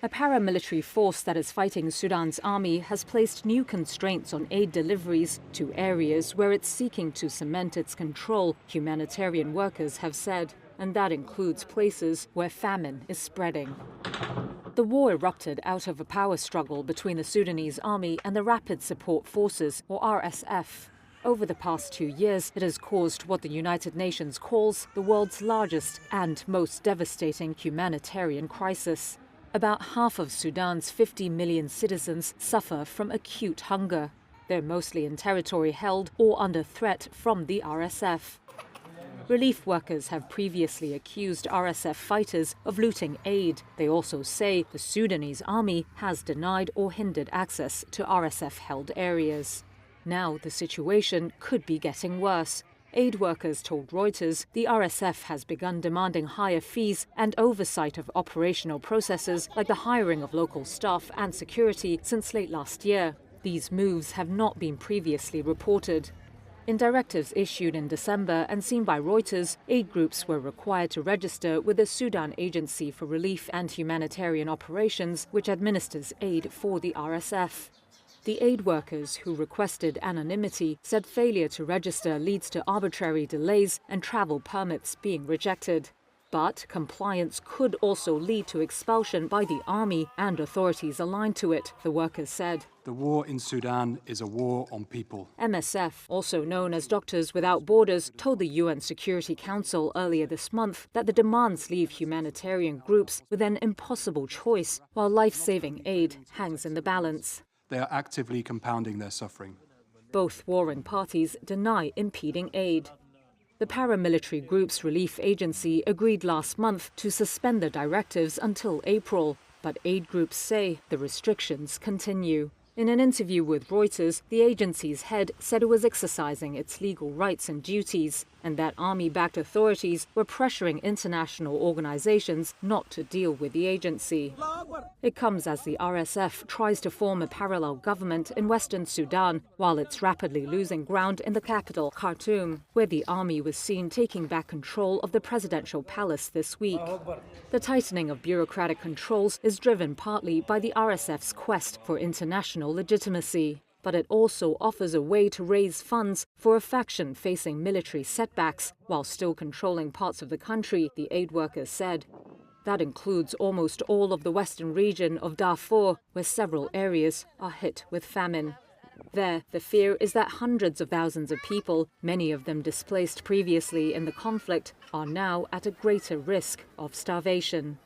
A paramilitary force that is fighting Sudan's army has placed new constraints on aid deliveries to areas where it's seeking to cement its control, humanitarian workers have said, and that includes places where famine is spreading. The war erupted out of a power struggle between the Sudanese army and the Rapid Support Forces, or RSF. Over the past 2 years, it has caused what the United Nations calls the world's largest and most devastating humanitarian crisis. About half of Sudan's 50 million citizens suffer from acute hunger. They're mostly in territory held or under threat from the RSF. Relief workers have previously accused RSF fighters of looting aid. They also say the Sudanese army has denied or hindered access to RSF-held areas. Now the situation could be getting worse. Aid workers told Reuters the RSF has begun demanding higher fees and oversight of operational processes like the hiring of local staff and security since late last year. These moves have not been previously reported. In directives issued in December and seen by Reuters, aid groups were required to register with the Sudan Agency for Relief and Humanitarian Operations, which administers aid for the RSF. The aid workers, who requested anonymity, said failure to register leads to arbitrary delays and travel permits being rejected. But compliance could also lead to expulsion by the army and authorities aligned to it, the workers said. The war in Sudan is a war on people. MSF, also known as Doctors Without Borders, told the UN Security Council earlier this month that the demands leave humanitarian groups with an impossible choice, while life-saving aid hangs in the balance. They are actively compounding their suffering. Both warring parties deny impeding aid. The paramilitary group's relief agency agreed last month to suspend the directives until April, but aid groups say the restrictions continue. In an interview with Reuters, the agency's head said it was exercising its legal rights and duties, and that army-backed authorities were pressuring international organizations not to deal with the agency. It comes as the RSF tries to form a parallel government in western Sudan, while it's rapidly losing ground in the capital, Khartoum, where the army was seen taking back control of the presidential palace this week. The tightening of bureaucratic controls is driven partly by the RSF's quest for international legitimacy. But it also offers a way to raise funds for a faction facing military setbacks while still controlling parts of the country, the aid workers said. That includes almost all of the western region of Darfur, where several areas are hit with famine. There, the fear is that hundreds of thousands of people, many of them displaced previously in the conflict, are now at a greater risk of starvation.